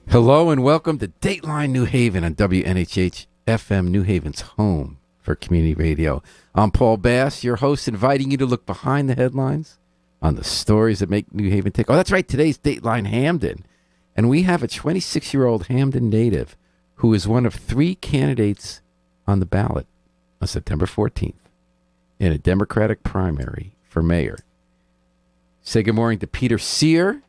Hello and welcome to Dateline New Haven on WNHH FM, New Haven's home for community radio. I'm Paul Bass, your host, inviting you to look behind the headlines on the stories that make New Haven tick. Oh, that's right. Today's Dateline Hamden. And we have a 26-year-old Hamden native who is one of 3 candidates on the ballot on September 14th in a Democratic primary for mayor. Say good morning to Peter Sear,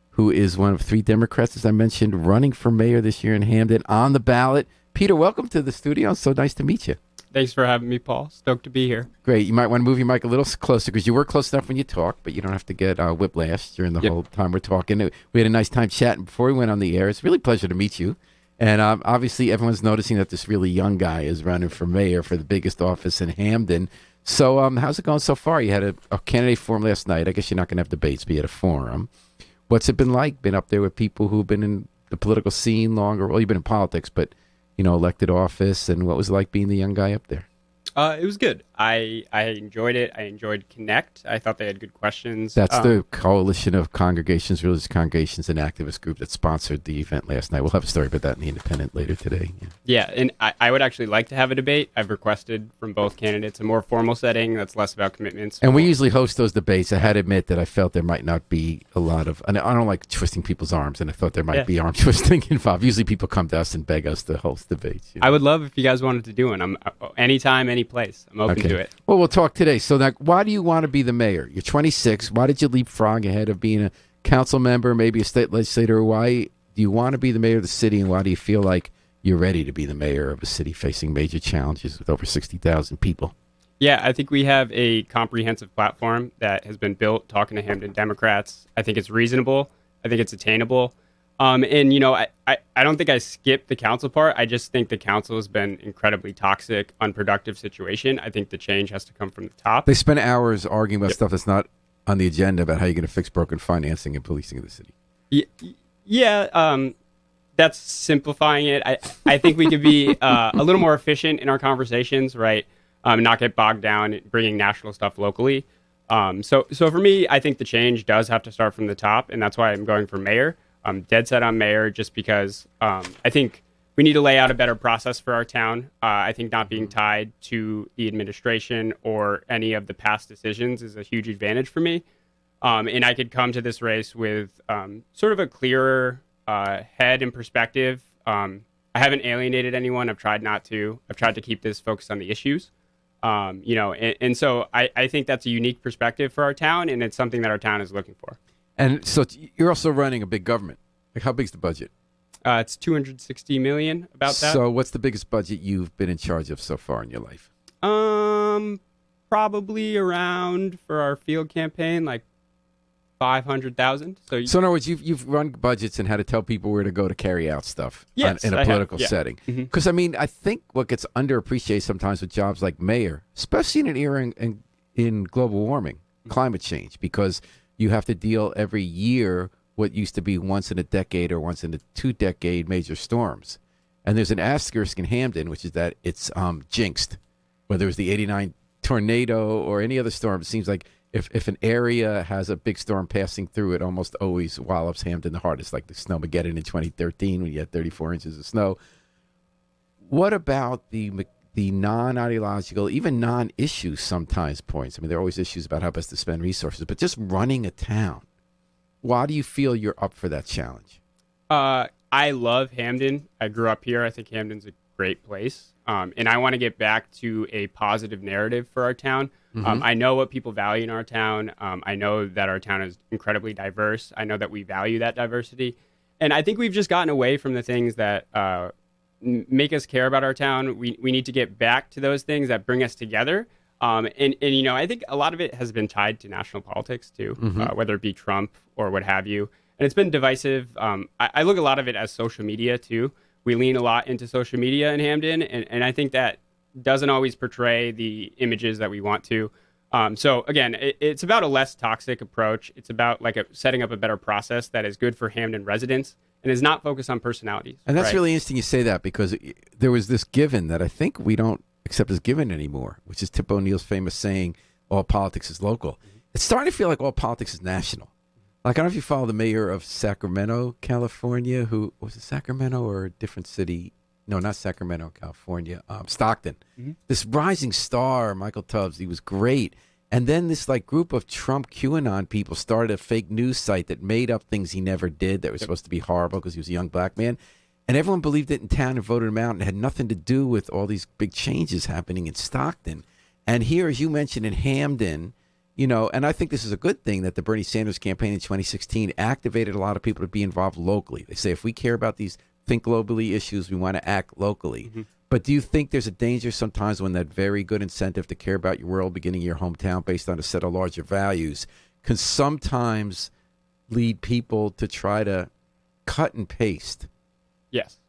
who is one of 3 Democrats, as I mentioned, running for mayor this year in Hamden on the ballot. Peter, welcome to the studio. It's so nice to meet you. Thanks for having me, Paul. Stoked to be here. Great. You might want to move your mic a little closer because you were close enough when you talk, but you don't have to get whiplash during the whole time we're talking. We had a nice time chatting before we went on the air. It's really a pleasure to meet you. And obviously everyone's noticing that this really young guy is running for mayor for the biggest office in Hamden. So how's it going so far? You had a candidate forum last night. I guess you're not going to have debates, but you had a forum. What's it been like? Been up there with people who've been in the political scene longer? Well, you've been in politics, but, elected office. And what was it like being the young guy up there? It was good. I enjoyed it. I enjoyed Connect. I thought they had good questions. That's the coalition of congregations, religious congregations, and activist group that sponsored the event last night. We'll have a story about that in the Independent later today. Yeah, and I would actually like to have a debate. I've requested from both candidates a more formal setting that's less about commitments. And we usually host those debates. I had to admit that I felt there might not be a lot of, and I don't like twisting people's arms, and I thought there might be arm twisting involved. Usually people come to us and beg us to host debates. I would love if you guys wanted to do one. I'm anytime, any place. I'm open to it. Well, we'll talk today. So now, why do you want to be the mayor? You're 26. Why did you leapfrog ahead of being a council member, maybe a state legislator? Why do you want to be the mayor of the city, and why do you feel like you're ready to be the mayor of a city facing major challenges with over 60,000 people? Yeah, I think we have a comprehensive platform that has been built talking to Hamden Democrats. I think it's reasonable. I think it's attainable. And, I don't think I skipped the council part. I just think the council has been incredibly toxic, unproductive situation. I think the change has to come from the top. They spend hours arguing about stuff that's not on the agenda about how you're going to fix broken financing and policing of the city. Yeah, that's simplifying it. I think we could be a little more efficient in our conversations, right? Not get bogged down in bringing national stuff locally. So for me, I think the change does have to start from the top, and that's why I'm going for mayor. I'm dead set on mayor just because I think we need to lay out a better process for our town. I think not being tied to the administration or any of the past decisions is a huge advantage for me. And I could come to this race with sort of a clearer head and perspective. I haven't alienated anyone. I've tried not to. I've tried to keep this focused on the issues. And so I think that's a unique perspective for our town, and it's something that our town is looking for. And so you're also running a big government. Like, how big's the budget? It's $260 million, about that. So what's the biggest budget you've been in charge of so far in your life? Probably around, for our field campaign, like $500,000. So in other words, you've run budgets and had to tell people where to go to carry out stuff in a political setting. Because, I think what gets underappreciated sometimes with jobs like mayor, especially in an era in global warming, climate change, because you have to deal every year what used to be once in a decade or once in a 2-decade major storms. And there's an asterisk in Hamden, which is that it's jinxed. Whether it was the 89 tornado or any other storm, it seems like if an area has a big storm passing through, it almost always wallops Hamden the hardest, like the Snowmageddon in 2013 when you had 34 inches of snow. What about the non-ideological, even non-issue sometimes points? There are always issues about how best to spend resources, but just running a town. Why do you feel you're up for that challenge? I love Hamden. I grew up here. I think Hamden's a great place. And I want to get back to a positive narrative for our town. I know what people value in our town. I know that our town is incredibly diverse. I know that we value that diversity. And I think we've just gotten away from the things that make us care about our town. We need to get back to those things that bring us together. And I think a lot of it has been tied to national politics too, whether it be Trump or what have you. And it's been divisive. I look a lot of it as social media too. We lean a lot into social media in Hamden, and I think that doesn't always portray the images that we want to. So again, it's about a less toxic approach. It's about setting up a better process that is good for Hamden residents and is not focused on personalities. And that's right? really interesting you say that, because there was this given that I think we don't accept as given anymore, which is Tip O'Neill's famous saying, all politics is local. It's starting to feel like all politics is national. Like, I don't know if you follow the mayor of Sacramento, California, who was it Sacramento or a different city? No, not Sacramento, California. Stockton. This rising star, Michael Tubbs, he was great. And then this like group of Trump QAnon people started a fake news site that made up things he never did that were supposed to be horrible because he was a young black man. And everyone believed it in town and voted him out, and it had nothing to do with all these big changes happening in Stockton. And here, as you mentioned, in Hamden, you know, and I think this is a good thing that the Bernie Sanders campaign in 2016 activated a lot of people to be involved locally. They say, if we care about these think globally issues, we want to act locally. But do you think there's a danger sometimes when that very good incentive to care about your world, beginning in your hometown based on a set of larger values, can sometimes lead people to try to cut and paste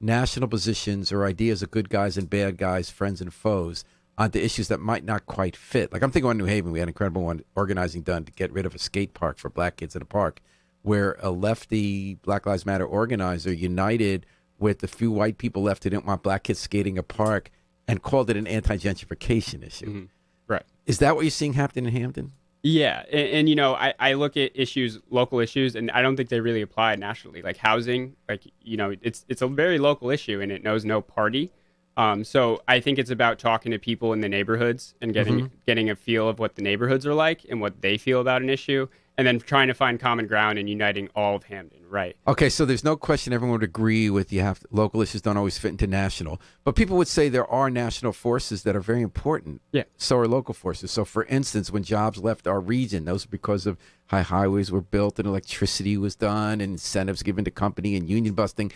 national positions or ideas of good guys and bad guys, friends and foes, onto issues that might not quite fit? Like, I'm thinking on New Haven, we had an incredible organizing done to get rid of a skate park for black kids in a park, where a lefty Black Lives Matter organizer united with the few white people left who didn't want black kids skating a park and called it an anti-gentrification issue. Right. Is that what you're seeing happen in Hamden? Yeah. And you know, I look at issues, local issues, and I don't think they really apply nationally. Like housing, like, you know, it's a very local issue and it knows no party. So I think it's about talking to people in the neighborhoods and getting a feel of what the neighborhoods are like and what they feel about an issue, and then trying to find common ground and uniting all of Hamden, right? Okay, so there's no question everyone would agree with local issues don't always fit into national, but people would say there are national forces that are very important. Yeah. So are local forces. So for instance, when jobs left our region, those were because of high highways were built and electricity was done and incentives given to company and union busting.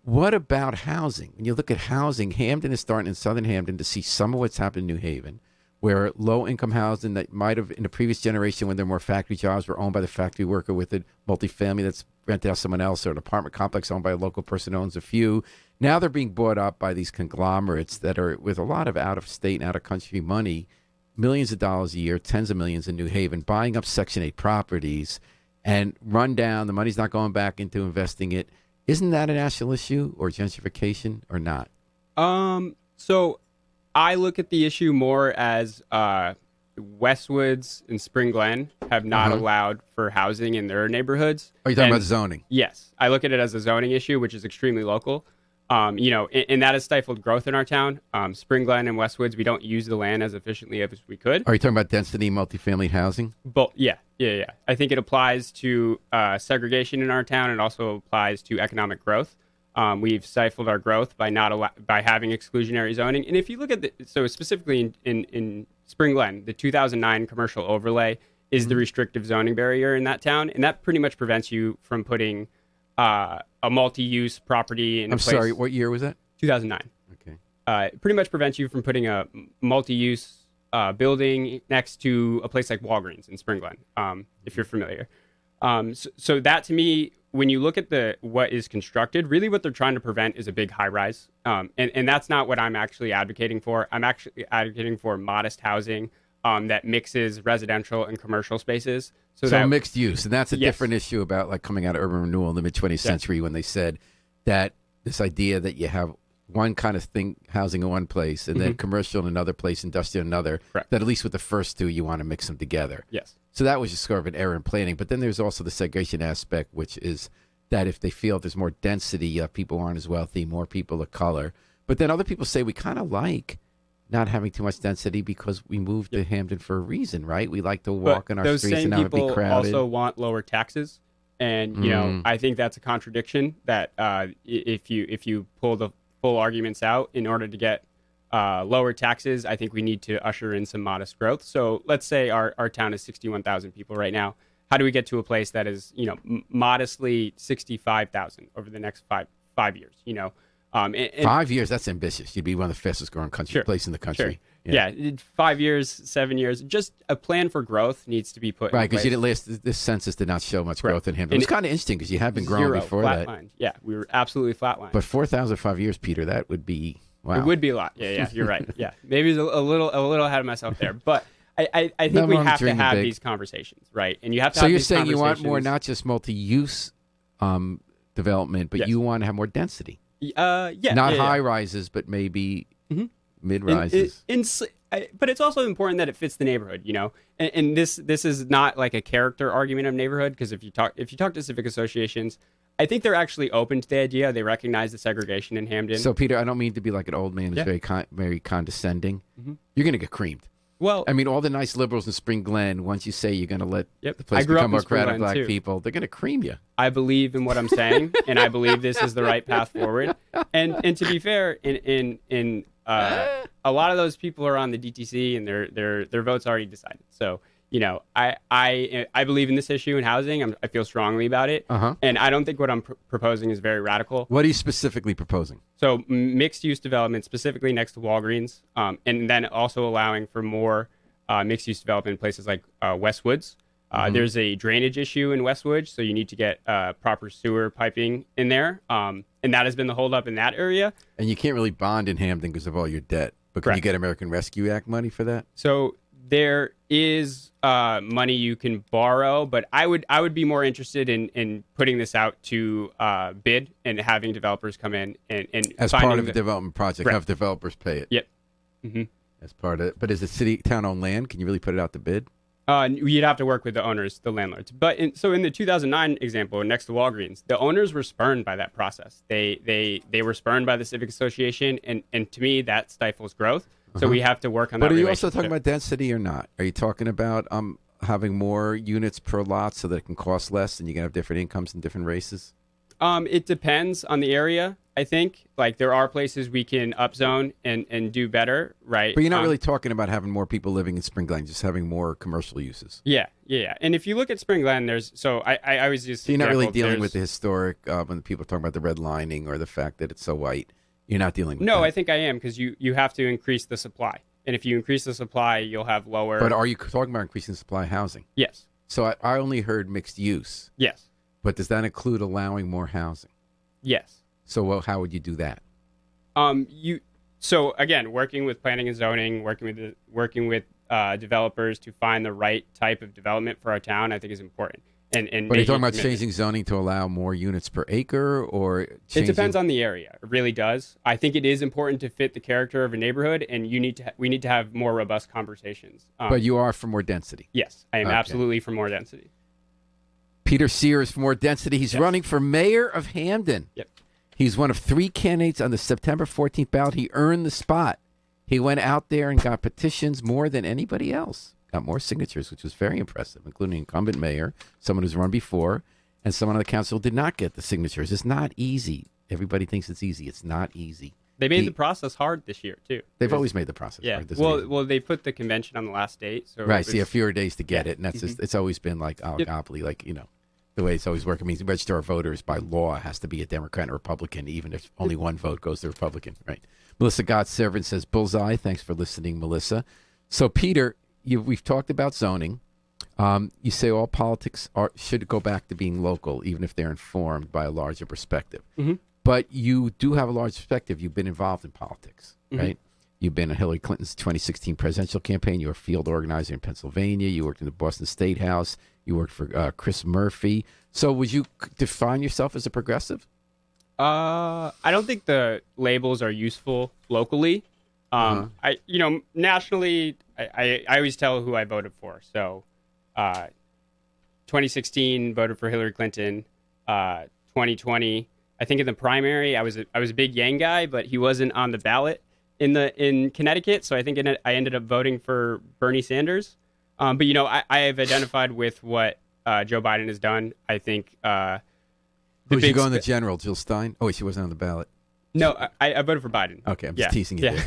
What about housing? When you look at housing, Hamden is starting in southern Hamden to see some of what's happened in New Haven, where low-income housing that might have, in the previous generation, when there were more factory jobs, were owned by the factory worker with it, multifamily that's rented out to someone else, or an apartment complex owned by a local person who owns a few. Now they're being bought up by these conglomerates that are with a lot of out-of-state and out-of-country money, millions of dollars a year, tens of millions in New Haven, buying up Section 8 properties and run down. The money's not going back into investing it. Isn't that a national issue, or gentrification, or not? So I look at the issue more as Westwoods and Spring Glen have not allowed for housing in their neighborhoods. Are you talking about zoning? Yes. I look at it as a zoning issue, which is extremely local. You know, and that has stifled growth in our town. Spring Glen and Westwoods, we don't use the land as efficiently as we could. Are you talking about density multifamily housing? But yeah. I think it applies to segregation in our town. It also applies to economic growth. We've stifled our growth by by having exclusionary zoning. And if you look at so specifically in Spring Glen, the 2009 commercial overlay is the restrictive zoning barrier in that town, and that pretty much prevents you from putting a multi-use property in a place. Sorry, what year was that? 2009. Okay. It pretty much prevents you from putting a multi-use building next to a place like Walgreens in Spring Glen, if you're familiar. So that, to me, when you look at what is constructed, really what they're trying to prevent is a big high rise. And that's not what I'm actually advocating for. I'm actually advocating for modest housing that mixes residential and commercial spaces. So mixed use. And that's a different issue about like coming out of urban renewal in the mid-20th century, when they said that this idea that you have one kind of thing, housing in one place, and then commercial in another place, industrial in another, that at least with the first two, you want to mix them together. Yes. So that was just sort of an error in planning. But then there's also the segregation aspect, which is that if they feel there's more density, people aren't as wealthy, more people of color. But then other people say we kind of like not having too much density because we moved to Hamden for a reason, right? We like to walk in our streets and not be crowded. Those same people also want lower taxes. And, you know, I think that's a contradiction that if you pull the full arguments out in order to get lower taxes, I think we need to usher in some modest growth. So let's say our town is 61,000 people right now. How do we get to a place that is, you know, modestly 65,000 over the next five years, you know? 5 years, that's ambitious. You'd be one of the fastest growing place in the country. Sure. Yeah, 5 years, 7 years. Just a plan for growth needs to be put in place. Right, because you didn't this census did not show much growth in Hamden. It was kind of interesting because you have been growing before flatlined. Yeah, we were absolutely flatlined. But 4,000 5 years, Peter, that would be, wow. It would be a lot. Yeah, you're right. Yeah, maybe a little ahead of myself there. But I think we have to have these conversations, right? And you have to. So you're saying you want more, not just multi-use development, but you want to have more density. Yeah. Not high rises, but maybe mid rises. But it's also important that it fits the neighborhood, you know. And this is not like a character argument of neighborhood, because if you talk to civic associations, I think they're actually open to the idea. They recognize the segregation in Hamden. So, Peter, I don't mean to be like an old man who's very condescending. You're going to get creamed. Well, I mean, all the nice liberals in Spring Glen, once you say you're going to let the place become more crowded black people, they're going to cream you. I believe in what I'm saying, and I believe this is the right path forward. And to be fair, a lot of those people are on the DTC, and their vote's already decided. So, you know, I believe in this issue in housing. I feel strongly about it, and I don't think what I'm proposing is very radical. What are you specifically proposing? So mixed-use development, specifically next to Walgreens, and then also allowing for more mixed-use development in places like Westwoods. There's a drainage issue in Westwood, so you need to get proper sewer piping in there, and that has been the holdup in that area. And you can't really bond in Hamden because of all your debt, but can you get American Rescue Act money for that? So there is money you can borrow, but I would be more interested in putting this out to bid and having developers come in and as part of a development project, have developers pay it. Yep. As part of it. But is it town-owned land? Can you really put it out to bid? You'd have to work with the owners, the landlords. But in the 2009 example, next to Walgreens, the owners were spurned by that process. They were spurned by the Civic Association, and to me, that stifles growth. So we have to work on that. But are you also talking about density or not? Are you talking about having more units per lot so that it can cost less and you can have different incomes and different races? It depends on the area, I think. Like, there are places we can upzone and do better, right? But you're not really talking about having more people living in Spring Glen, just having more commercial uses. Yeah. And if you look at Spring Glen, I always use... So you're not really dealing with the historic, when people are talking about the redlining or the fact that it's so white. You're not dealing with that. No, I think I am, because you have to increase the supply. And if you increase the supply, you'll have lower... But are you talking about increasing the supply of housing? Yes. So I only heard mixed use. Yes. But does that include allowing more housing? Yes. So how would you do that? So again, working with planning and zoning, working with developers to find the right type of development for our town, I think is important. But are you talking about changing zoning to allow more units per acre, or It depends on the area. It really does. I think it is important to fit the character of a neighborhood, and we need to have more robust conversations. But you are for more density? Yes, I am absolutely for more density. Peter Sears for more density. He's running for mayor of Hamden. Yep. He's one of 3 candidates on the September 14th ballot. He earned the spot. He went out there and got petitions more than anybody else. Got more signatures, which was very impressive, including incumbent mayor, someone who's run before, and someone on the council did not get the signatures. It's not easy. Everybody thinks it's easy. It's not easy. They made the process hard this year, too. They've always made the process hard. Well, they put the convention on the last date. So right, so you have fewer days to get it, and that's just, it's always been like oligopoly, like, you know. The way it's always worked. I mean, register our voters by law has to be a Democrat and a Republican, even if only one vote goes to Republican, right? Melissa Godservant says, bullseye. Thanks for listening, Melissa. So, Peter, we've talked about zoning. You say all politics should go back to being local, even if they're informed by a larger perspective. But you do have a large perspective. You've been involved in politics, right? You've been in Hillary Clinton's 2016 presidential campaign. You were a field organizer in Pennsylvania. You worked in the Boston State House. You worked for Chris Murphy. So would you define yourself as a progressive? I don't think the labels are useful locally. Nationally, I always tell who I voted for. So 2016 voted for Hillary Clinton. 2020, I think in the primary, I was a big Yang guy, but he wasn't on the ballot in Connecticut. So I think I ended up voting for Bernie Sanders. But I have identified with what Joe Biden has done. I think who's you going the general, Jill Stein? Oh, wait, she wasn't on the ballot. No, I voted for Biden. Okay, I'm just teasing you.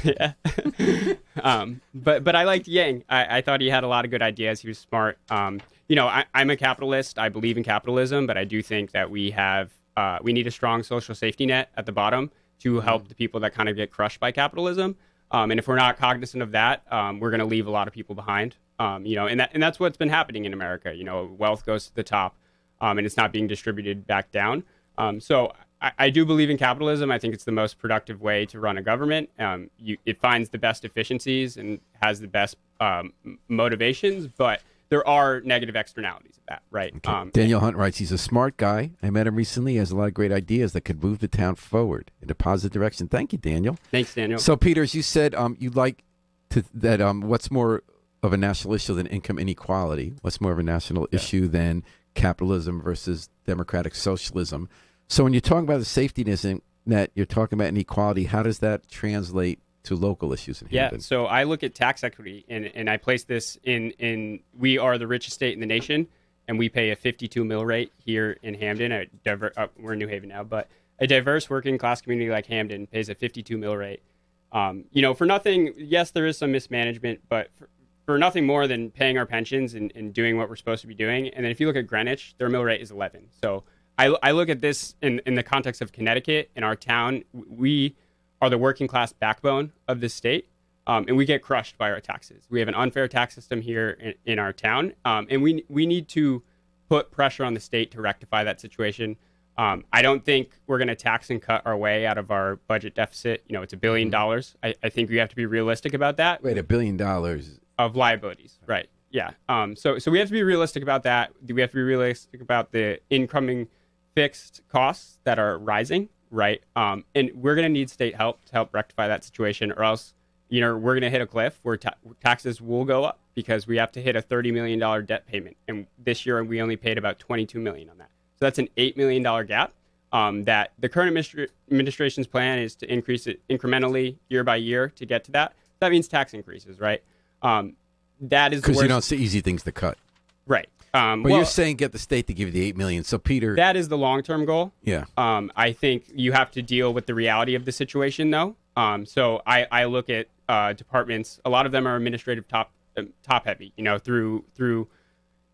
But I liked Yang. I thought he had a lot of good ideas. He was smart. I'm a capitalist. I believe in capitalism, but I do think that we need a strong social safety net at the bottom to help the people that kind of get crushed by capitalism. And if we're not cognizant of that, we're going to leave a lot of people behind. And that's what's been happening in America. Wealth goes to the top, and it's not being distributed back down. So I do believe in capitalism. I think it's the most productive way to run a government. It finds the best efficiencies and has the best motivations, but there are negative externalities of that, right? Okay. Daniel Hunt writes, he's a smart guy. I met him recently. He has a lot of great ideas that could move the town forward in a positive direction. Thank you, Daniel. Thanks, Daniel. So, Peter, as you said, you'd like to that what's more of a national issue than income inequality? What's more of a national issue than capitalism versus democratic socialism? So when you're talking about the safety net, you're talking about inequality. How does that translate to local issues in Hamden? Yeah, so I look at tax equity, and I place this in we are the richest state in the nation, and we pay a 52 mill rate here in Hamden. We're in New Haven now, but a diverse working class community like Hamden pays a 52 mill rate. For nothing, yes, there is some mismanagement, but for nothing more than paying our pensions and doing what we're supposed to be doing. And then if you look at Greenwich, their mill rate is 11. So I look at this in the context of Connecticut. In our town, we are the working class backbone of this state, and we get crushed by our taxes. We have an unfair tax system here in our town, and we need to put pressure on the state to rectify that situation. I don't think we're going to tax and cut our way out of our budget deficit. It's $1 billion. I think we have to be realistic about that. Wait, $1 billion of liabilities, right? Yeah. So we have to be realistic about that. We have to be realistic about the incoming fixed costs that are rising, right? And we're going to need state help to help rectify that situation, or else, we're going to hit a cliff where taxes will go up because we have to hit a $30 million debt payment. And this year we only paid about $22 million on that. So that's an $8 million gap that the current administration's plan is to increase it incrementally year by year to get to that. That means tax increases, right? That is because you don't see easy things to cut, right? But you're saying get the state to give you the $8 million. So Peter, that is the long-term goal. Yeah. I think you have to deal with the reality of the situation, though. So I look at departments. A lot of them are administrative top heavy. Through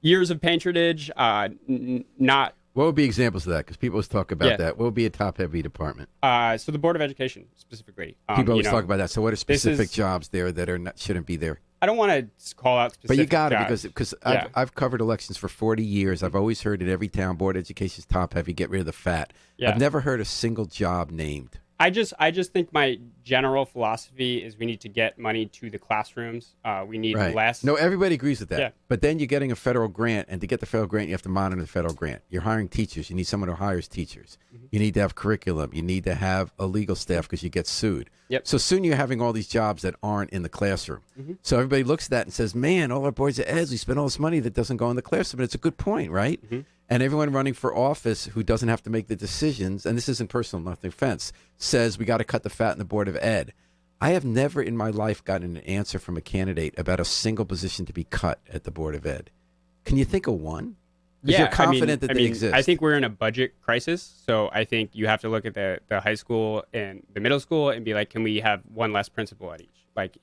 years of patronage, not. What would be examples of that? Because people always talk about that. What would be a top-heavy department? So the Board of Education, specifically. People always talk about that. So what are specific jobs there that shouldn't be there? I don't want to call out specific But you got jobs. it because I've covered elections for 40 years. I've always heard in every town, Board of Education's top-heavy, get rid of the fat. Yeah. I've never heard a single job named. I just think my general philosophy is we need to get money to the classrooms. We need less. No, everybody agrees with that. Yeah. But then you're getting a federal grant, and to get the federal grant, you have to monitor the federal grant. You're hiring teachers. You need someone who hires teachers. Mm-hmm. You need to have curriculum. You need to have a legal staff because you get sued. Yep. So soon you're having all these jobs that aren't in the classroom. Mm-hmm. So everybody looks at that and says, man, all our boards of eds, we spend all this money that doesn't go in the classroom. But it's a good point, right? Mm-hmm. And everyone running for office who doesn't have to make the decisions, and this isn't personal, nothing offense, says we got to cut the fat in the Board of Ed. I have never in my life gotten an answer from a candidate about a single position to be cut at the Board of Ed. Can you think of one? Because you're confident that they exist. I think we're in a budget crisis, so I think you have to look at the high school and the middle school and be like, can we have one less principal at each?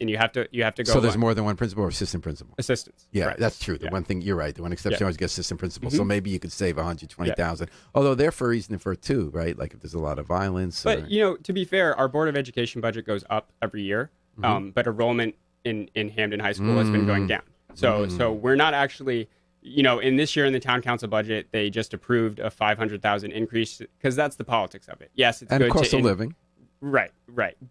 And you have to go. So there's more than one principal or assistant principal? Assistants. Yeah, right. That's true. The one thing, you're right. The one exception always gets assistant principal. Mm-hmm. So maybe you could save $120,000. Although they're for a reason for it too, right? Like if there's a lot of violence. But to be fair, our Board of Education budget goes up every year, but enrollment in Hamden High School has been going down. So we're not actually. In this year in the town council budget, they just approved a $500,000 increase because that's the politics of it. Yes, it's and good cost of living. Right.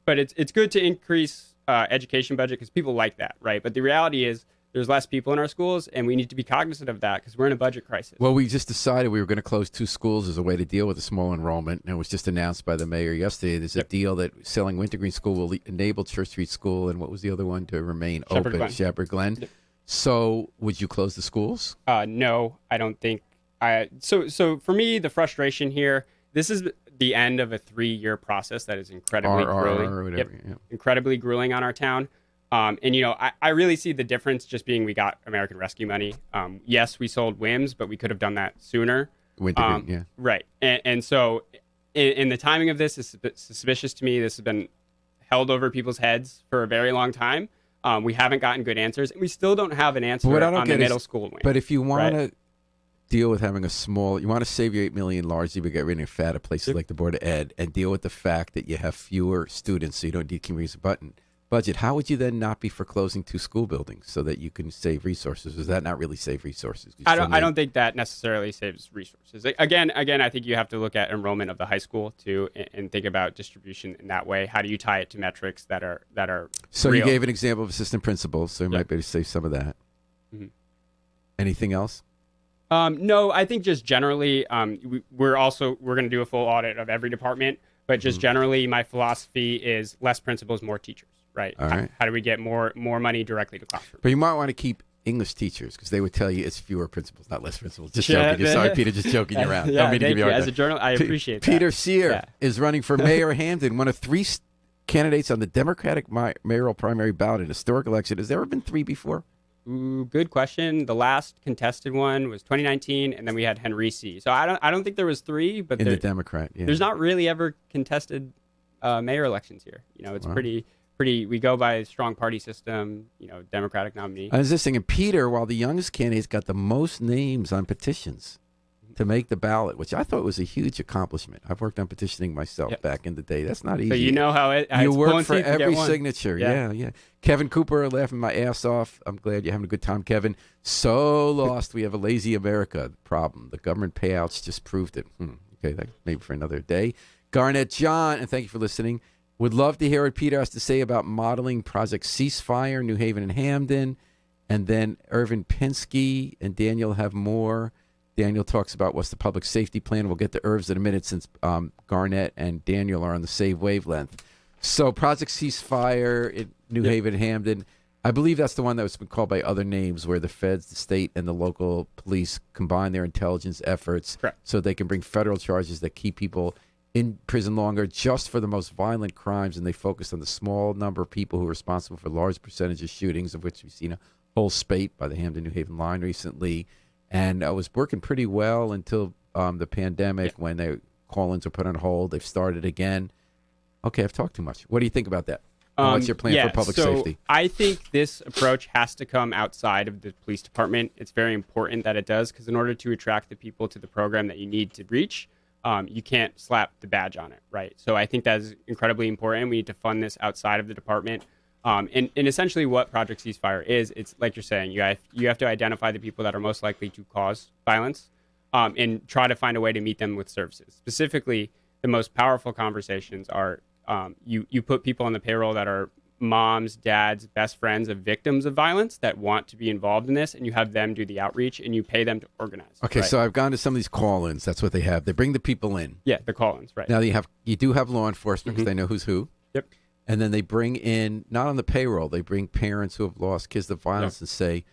But it's good to increase education budget because people like that, right? But the reality is there's less people in our schools, and we need to be cognizant of that because we're in a budget crisis. Well, we just decided we were going to close 2 schools as a way to deal with the small enrollment, and it was just announced by the mayor yesterday. There's a deal that selling Wintergreen School will enable Church Street School, and what was the other one to remain open? Shepherd Glen. Yep. So would you close the schools? No, I don't think. So for me, the frustration here, this is the end of a 3-year process that is incredibly grueling. Incredibly grueling on our town. I really see the difference just being we got American Rescue money. Yes, we sold WIMS, but we could have done that sooner. Wintergreen, Right. And so in the timing of this is suspicious to me. This has been held over people's heads for a very long time. We haven't gotten good answers, and we still don't have an answer on the middle school wing. But if you want to deal with having you want to save your $8 million largely by getting rid of fat at places like the Board of Ed and deal with the fact that you have fewer students, so you don't decrease the budget. How would you then not be for closing 2 school buildings so that you can save resources? Does that not really save resources? I don't think that necessarily saves resources. Again, I think you have to look at enrollment of the high school too, and think about distribution in that way. How do you tie it to metrics that are So real? You gave an example of assistant principals, so you might be able to save some of that. Mm-hmm. Anything else? No, I think just generally, we're going to do a full audit of every department, but just generally, my philosophy is less principals, more teachers, right? All right. How do we get more money directly to classrooms? But you might want to keep English teachers because they would tell you it's fewer principals, not less principals. Just joking. You're sorry, Peter, just joking you around. Yeah, thank you. As a journalist, I appreciate that. Peter Sear is running for mayor of Hamden, one of 3 candidates on the Democratic mayoral primary ballot in a historic election. Has there ever been 3 before? Ooh, good question. The last contested one was 2019, and then we had Henry C. So I don't think there was 3, but in the Democrat, there's not really ever contested mayor elections here. It's pretty. We go by a strong party system. Democratic nominee. I was just thinking, Peter, while the youngest candidate's got the most names on petitions to make the ballot, which I thought was a huge accomplishment. I've worked on petitioning myself back in the day. That's not easy. So you know how you work for every signature. Yeah. Kevin Cooper, laughing my ass off. I'm glad you're having a good time, Kevin. So lost. We have a lazy America problem. The government payouts just proved it. Okay, that maybe for another day. Garnett John, and thank you for listening. Would love to hear what Peter has to say about modeling Project Ceasefire, New Haven and Hamden. And then Irvin Pinsky and Daniel have more. Daniel talks about what's the public safety plan. We'll get to Irvs in a minute since Garnett and Daniel are on the same wavelength. So Project Ceasefire in New Haven and Hamden, I believe that's the one that was been called by other names where the feds, the state, and the local police combine their intelligence efforts so they can bring federal charges that keep people in prison longer just for the most violent crimes, and they focus on the small number of people who are responsible for large percentage of shootings, of which we've seen a whole spate by the Hamden-New Haven line recently. And it was working pretty well until the pandemic when the call-ins were put on hold. They've started again. Okay, I've talked too much. What do you think about that? What's your plan for public safety? I think this approach has to come outside of the police department. It's very important that it does, because in order to attract the people to the program that you need to reach, you can't slap the badge on it, right? So I think that is incredibly important. We need to fund this outside of the department. And essentially what Project Ceasefire is, it's like you're saying, you have to identify the people that are most likely to cause violence and try to find a way to meet them with services. Specifically, the most powerful conversations are you put people on the payroll that are moms, dads, best friends of victims of violence that want to be involved in this, and you have them do the outreach and you pay them to organize. Okay, so I've gone to some of these call-ins. That's what they have. They bring the people in. Yeah, the call-ins, right. Now you do have law enforcement because they know who's who. Yep. And then they bring in, not on the payroll, they bring parents who have lost kids to violence and say,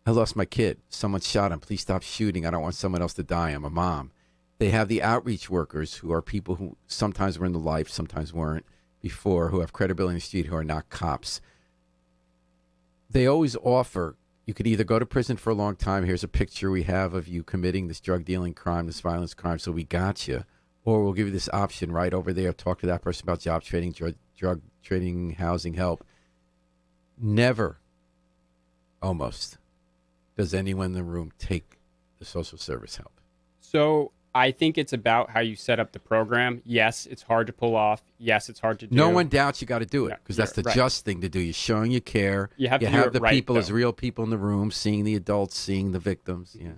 I lost my kid. Someone shot him. Please stop shooting. I don't want someone else to die. I'm a mom. They have the outreach workers who are people who sometimes were in the life, sometimes weren't before, who have credibility in the street, who are not cops. They always offer, you could either go to prison for a long time. Here's a picture we have of you committing this drug dealing crime, this violence crime, so we got you. Or we'll give you this option right over there. Talk to that person about job training, drug training, housing help. Never, almost, does anyone in the room take the social service help. So I think it's about how you set up the program. Yes, it's hard to pull off. Yes, it's hard to do. No one doubts you got to do it because that's the just thing to do. You're showing you care. You have the people as real people in the room, seeing the adults, seeing the victims. Yeah.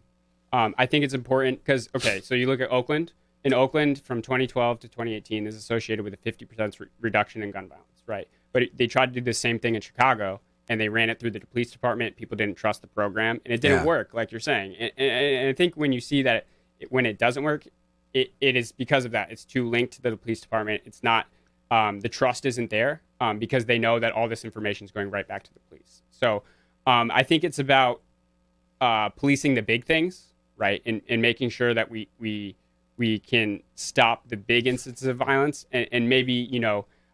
I think it's important because, so you look at Oakland. In Oakland, from 2012 to 2018, is associated with a 50% reduction in gun violence, right? But they tried to do the same thing in Chicago, and they ran it through the police department. People didn't trust the program, and it didn't work, like you're saying. And I think when you see that when it doesn't work, it is because of that. It's too linked to the police department. It's not, the trust isn't there because they know that all this information is going right back to the police. So I think it's about policing the big things, right? And making sure that we can stop the big instances of violence and maybe,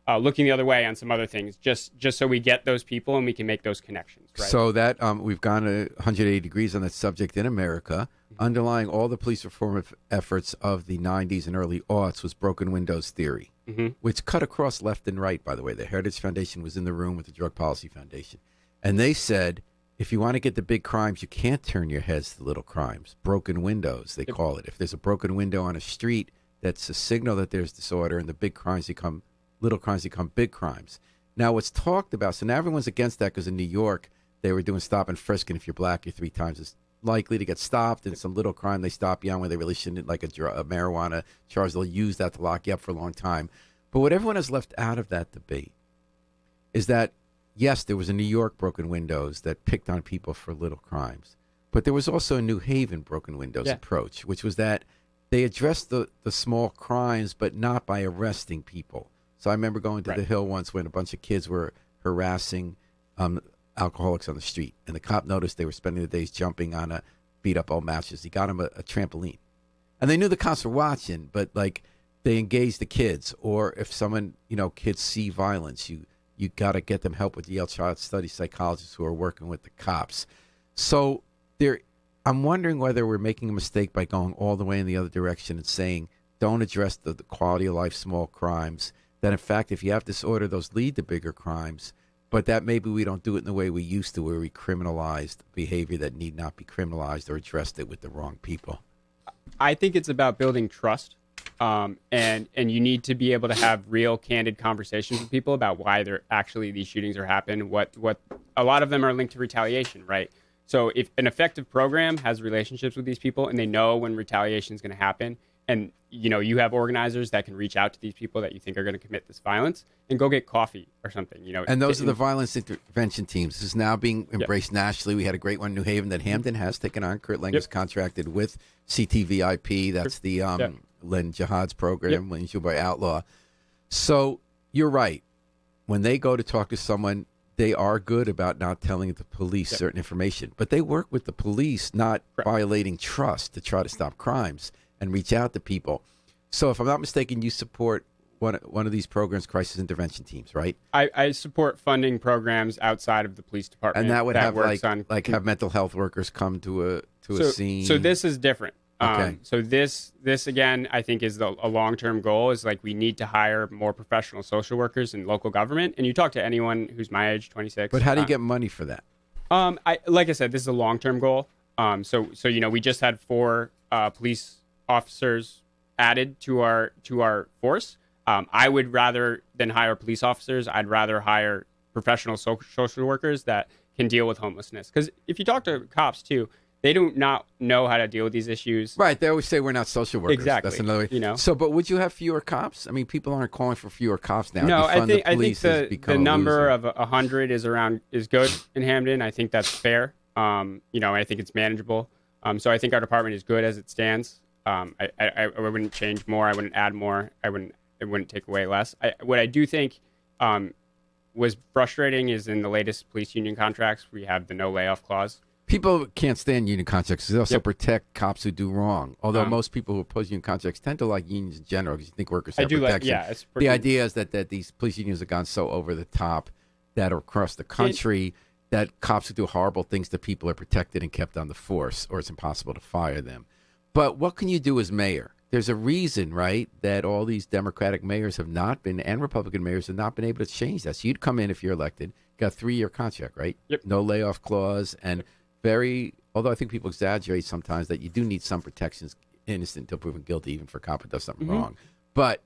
looking the other way on some other things, just so we get those people and we can make those connections. Right? So that we've gone 180 degrees on that subject in America. Underlying all the police reform efforts of the 90s and early aughts was broken windows theory, which cut across left and right, by the way. The Heritage Foundation was in the room with the Drug Policy Foundation. And they said, if you want to get the big crimes, you can't turn your heads to little crimes. Broken windows, they call it. If there's a broken window on a street, that's a signal that there's disorder, and the big crimes become little crimes become big crimes. Now, what's talked about, so now everyone's against that because in New York, they were doing stop and frisk, and if you're black, you're 3 times as likely to get stopped. And some little crime they stop you on where they really shouldn't, like a marijuana charge, they'll use that to lock you up for a long time. But what everyone has left out of that debate is that, yes, there was a New York broken windows that picked on people for little crimes. But there was also a New Haven broken windows approach, which was that they addressed the small crimes, but not by arresting people. So I remember going to the Hill once when a bunch of kids were harassing alcoholics on the street, and the cop noticed they were spending the days jumping on a beat-up old mattress. He got them a trampoline. And they knew the cops were watching, but, like, they engaged the kids. Or if someone, kids see violence, you got to get them help with Yale Child Studies psychologists who are working with the cops. So I'm wondering whether we're making a mistake by going all the way in the other direction and saying, don't address the quality of life small crimes, that, in fact, if you have disorder, those lead to bigger crimes, but that maybe we don't do it in the way we used to, where we criminalized behavior that need not be criminalized or addressed it with the wrong people. I think it's about building trust, and you need to be able to have real, candid conversations with people about why these shootings are happening. What a lot of them are linked to retaliation, right? So if an effective program has relationships with these people and they know when retaliation is going to happen, and you have organizers that can reach out to these people that you think are going to commit this violence and go get coffee or something. And those are the violence intervention teams. This is now being embraced nationally. We had a great one in New Haven that Hamden has taken on. Kurt Lang is contracted with CTVIP. That's the Len Jihad's program, Len Jubai Outlaw. So you're right. When they go to talk to someone, they are good about not telling the police certain information, but they work with the police, not violating trust, to try to stop crimes and reach out to people. So if I'm not mistaken, you support one of these programs, crisis intervention teams, right? I support funding programs outside of the police department. And that would have have mental health workers come to a scene. So this is different. Okay. So this again, I think is a long-term goal, is like we need to hire more professional social workers in local government. And you talk to anyone who's my age, 26. But how do you get money for that? Like I said, this is a long-term goal. So we just had 4 police officers added to our force. I would, rather than hire police officers, I'd rather hire professional social workers that can deal with homelessness. Because if you talk to cops too, they do not know how to deal with these issues. Right. They always say we're not social workers. Exactly. That's another way. So, but would you have fewer cops? I mean, people aren't calling for fewer cops now. No, I think the number of 100 is good in Hamden. I think that's fair. I think it's manageable. So I think our department is good as it stands. I wouldn't change more. I wouldn't add more. It wouldn't take away less. What I do think was frustrating is in the latest police union contracts, we have the no layoff clause. People can't stand union contracts because they also protect cops who do wrong. Although most people who oppose union contracts tend to like unions in general because you think workers have protection. The idea is that these police unions have gone so over the top that across the country that cops who do horrible things to people are protected and kept on the force, or it's impossible to fire them. But what can you do as mayor? There's a reason, right, that all these Democratic mayors have not been, and Republican mayors have not been able to change that. So you'd come in if you're elected, got a 3-year contract, right? Yep. No layoff clause, and although I think people exaggerate sometimes that you do need some protections, innocent until proven guilty, even for a cop who does something wrong. But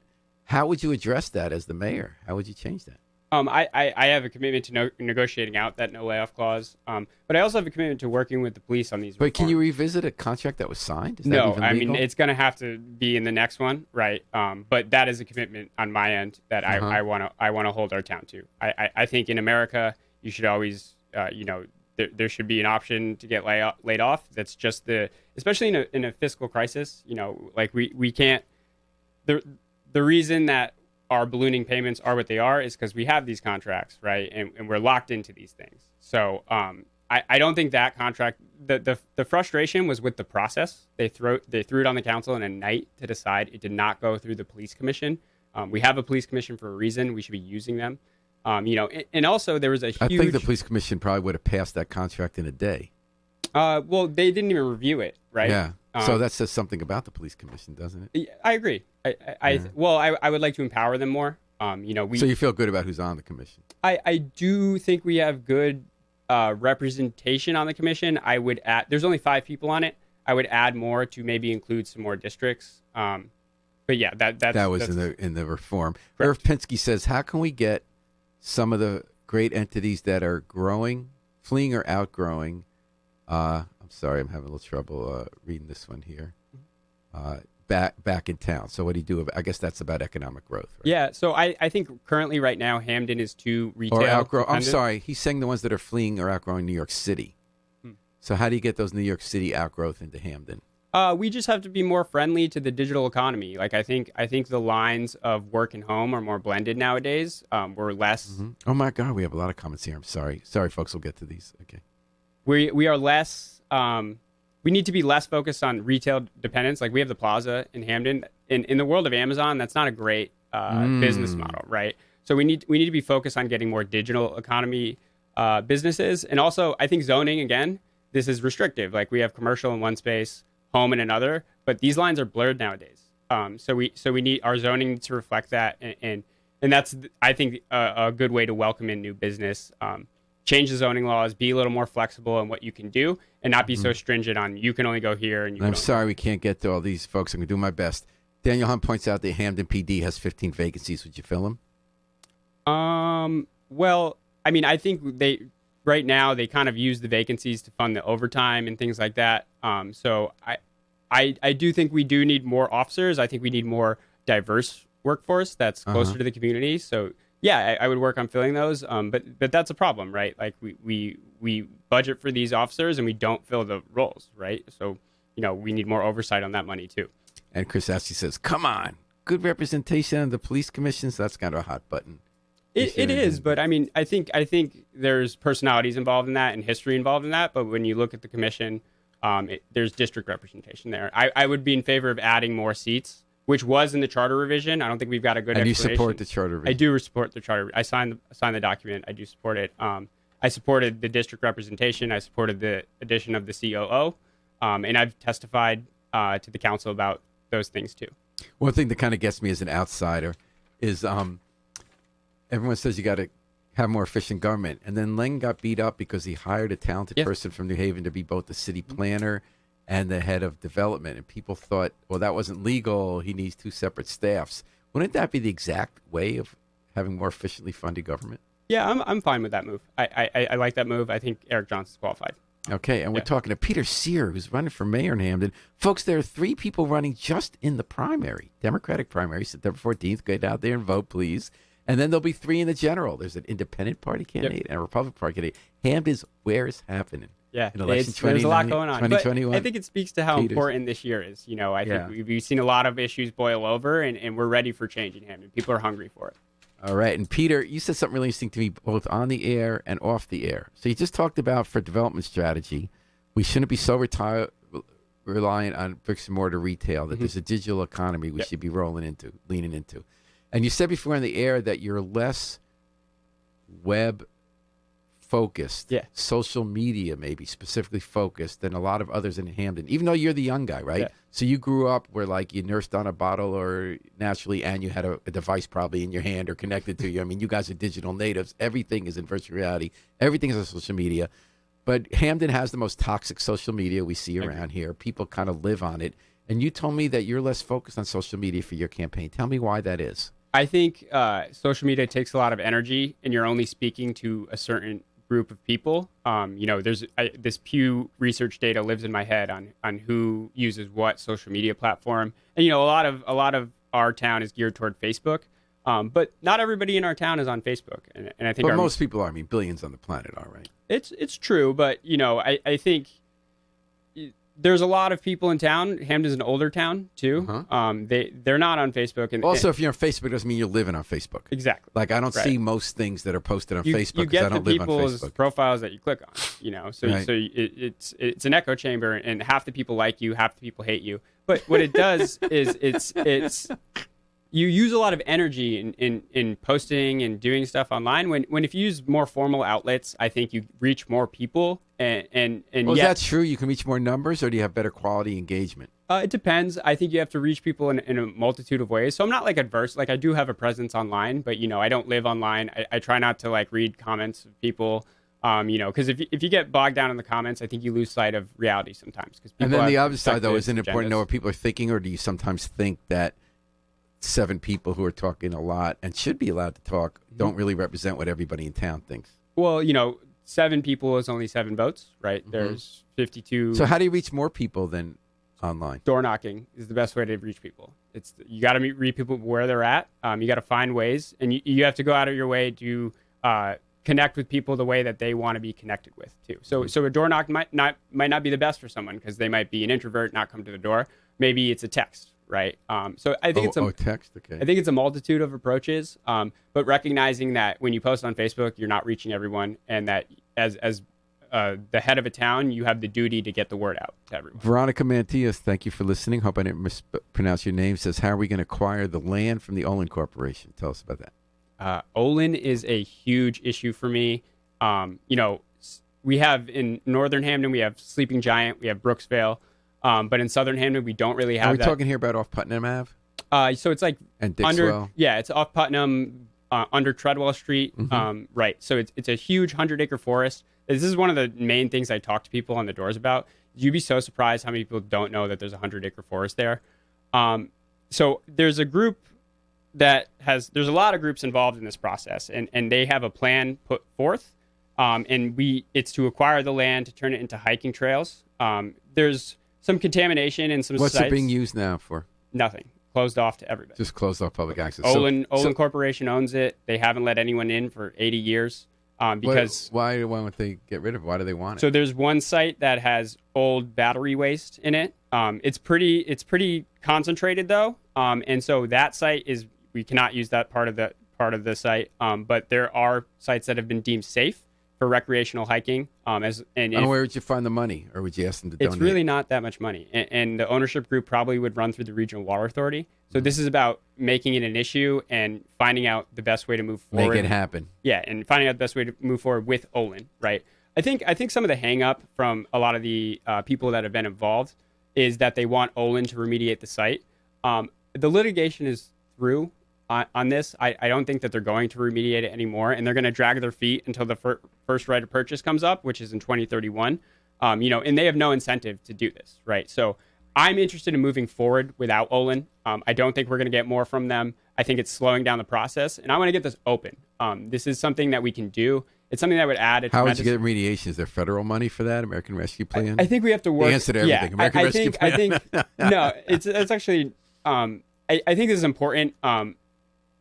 how would you address that as the mayor? How would you change that? I have a commitment to negotiating out that no layoff clause, but I also have a commitment to working with the police on these reforms. But can you revisit a contract that was signed? Is no, that even legal? I mean, it's going to have to be in the next one, right? But that is a commitment on my end that I want to hold our town to. I think in America, you should always, there should be an option to get laid off. That's just especially in a fiscal crisis, like we can't, the reason that our ballooning payments are what they are is because we have these contracts, right? And we're locked into these things. So I don't think that contract, the frustration was with the process. They threw it on the council in a night to decide. It did not go through the police commission. We have a police commission for a reason. We should be using them. And also there was a huge... I think the police commission probably would have passed that contract in a day. Well, they didn't even review it, right? Yeah. So that says something about the police commission, doesn't it? I agree. I would like to empower them more. So you feel good about who's on the commission? I do think we have good representation on the commission. I would add. There's only 5 people on it. I would add more to maybe include some more districts. But yeah, that was in the reform. Correct. Irv Pinsky says, how can we get some of the great entities that are growing, fleeing, or outgrowing? I'm sorry, I'm having a little trouble reading this one here. Back in town. So what do you do? I guess that's about economic growth. Right? Yeah. So I think currently right now Hamden is too retail. Or outgrow. I'm sorry. He's saying the ones that are fleeing or outgrowing New York City. So how do you get those New York City outgrowth into Hamden? We just have to be more friendly to the digital economy. Like I think the lines of work and home are more blended nowadays. We're less. Mm-hmm. Oh my God, we have a lot of comments here. I'm sorry, folks. We'll get to these. Okay. We are less. We need to be less focused on retail dependence. Like we have the Plaza in Hamden. In the world of Amazon, that's not a great business model, right? So we need to be focused on getting more digital economy businesses, and also I think zoning again. This is restrictive. Like we have commercial in one space, home in another, but these lines are blurred nowadays. So we need our zoning to reflect that, and that's I think a good way to welcome in new business. Change the zoning laws, be a little more flexible in what you can do, and not be so stringent on you can only go here. And I'm sorry we can't get to all these folks. I'm gonna do my best. Daniel Hunt points out that Hamden PD has 15 vacancies. Would you fill them? Well, I mean, I think right now they kind of use the vacancies to fund the overtime and things like that. So I do think we do need more officers. I think we need more diverse workforce that's closer to the community. So yeah, I would work on filling those. But that's a problem, right? Like we budget for these officers and we don't fill the roles, right? So, we need more oversight on that money too. And Chris Ashley says, come on, good representation on the police commissions. That's kind of a hot button. It is, but I mean, I think there's personalities involved in that and history involved in that. But when you look at the commission, there's district representation there. I would be in favor of adding more seats, which was in the charter revision. I don't think we've got a good. And you support the charter revision? I do support the charter. I signed the document. I do support it. I supported the district representation. I supported the addition of the COO, and I've testified to the council about those things too. One thing that kind of gets me as an outsider is everyone says you got to have more efficient government. And then Ling got beat up because he hired a talented person from New Haven to be both the city planner and the head of development. And people thought, well, that wasn't legal. He needs two separate staffs. Wouldn't that be the exact way of having more efficiently funded government? Yeah, I'm fine with that move. I like that move. I think Eric Johnson's qualified. Okay, and we're talking to Peter Sear, who's running for mayor in Hamden. Folks, there are 3 people running just in the primary, Democratic primary, September 14th. Get out there and vote, please. And then there'll be 3 in the general. There's an independent party candidate and a Republican party candidate. Hamden's where it's happening. Yeah, there's a lot going on. 2021. But I think it speaks to how important this year is. I think we've seen a lot of issues boil over, and we're ready for change in Hamden. People are hungry for it. All right. And Peter, you said something really interesting to me, both on the air and off the air. So you just talked about for development strategy, we shouldn't be so reliant on bricks and mortar retail, that there's a digital economy we should be leaning into. And you said before on the air that you're less web focused, social media maybe specifically focused than a lot of others in Hamden, even though you're the young guy, right? Yeah. So you grew up where like you nursed on a bottle or naturally, and you had a device probably in your hand or connected to you. I mean, you guys are digital natives. Everything is in virtual reality. Everything is on social media. But Hamden has the most toxic social media we see around here. People kind of live on it. And you told me that you're less focused on social media for your campaign. Tell me why that is. I think social media takes a lot of energy, and you're only speaking to a certain group of people. There's this Pew Research data lives in my head on who uses what social media platform, and a lot of our town is geared toward Facebook, but not everybody in our town is on Facebook, and I think most people are. I mean, billions on the planet are, right? It's true, but I think there's a lot of people in town. Hamden's an older town too. They're not on Facebook, and also if you're on Facebook doesn't mean you're living on Facebook. Exactly. Like I don't see most things that are posted on Facebook because I don't live on Facebook. You get the people's profiles that you click on. So it's an echo chamber, and half the people like you, half the people hate you. But what it does is it's you use a lot of energy in posting and doing stuff online. When if you use more formal outlets, I think you reach more people. And is that true? You can reach more numbers, or do you have better quality engagement? It depends. I think you have to reach people in a multitude of ways. So I'm not adverse. I do have a presence online, but I don't live online. I try not to read comments of people. Because if you get bogged down in the comments, I think you lose sight of reality sometimes. And then the other side, though, isn't it important to know what people are thinking, or do you sometimes think that 7 people who are talking a lot and should be allowed to talk don't really represent what everybody in town thinks? Well, 7 people is only 7 votes, right? There's 52. So how do you reach more people than online? Door knocking is the best way to reach people. You got to reach people where they're at. You got to find ways, and you have to go out of your way to connect with people the way that they want to be connected with too. So a door knock might not be the best for someone because they might be an introvert, not come to the door. Maybe it's a text, right? So I think it's text. Okay. I think it's a multitude of approaches, but recognizing that when you post on Facebook, you're not reaching everyone, and that as the head of a town, you have the duty to get the word out to everyone. Veronica Mantias, thank you for listening. Hope I didn't mispronounce your name. Says, how are we going to acquire the land from the Olin Corporation? Tell us about that. Olin is a huge issue for me. We have in Northern Hamden, we have Sleeping Giant, we have Brooksvale, but in Southern Hamden, we don't really have that. Are we talking here about off Putnam Ave? So it's like and Dixwell? It's off Putnam, under Treadwell Street, right. So it's a huge 100-acre forest. This is one of the main things I talk to people on the doors about. You'd be so surprised how many people don't know that there's a 100-acre forest there. So there's a group there's a lot of groups involved in this process, and they have a plan put forth, and it's to acquire the land to turn it into hiking trails. There's some contamination in some What's sites. it being used now for? Nothing. Closed off to everybody. Just closed off public access. Olin Corporation owns it. They haven't let anyone in for 80 years. Because why won't they get rid of it? Why do they want it? So there's one site that has old battery waste in it. It's pretty concentrated though, and so that site we cannot use that part of the site. But there are sites that have been deemed safe for recreational hiking. Where would you find the money, or would you ask them to donate? It's really not that much money, and the ownership group probably would run through the Regional Water Authority. So this is about making it an issue and finding out the best way to move forward. Make it happen. Yeah, and finding out the best way to move forward with Olin, right? I think some of the hang up from a lot of the people that have been involved is that they want Olin to remediate the site. The litigation is through on this. I don't think that they're going to remediate it anymore, and they're going to drag their feet until the first right of purchase comes up, which is in 2031. And they have no incentive to do this, right? So I'm interested in moving forward without Olin. I don't think we're going to get more from them. I think it's slowing down the process, and I want to get this open. This is something that we can do. It's something that would add a How would you get remediation? Is there federal money for that? American Rescue Plan? I think we have to work. The answer to everything. American Rescue Plan. I think no. It's actually. I think this is important.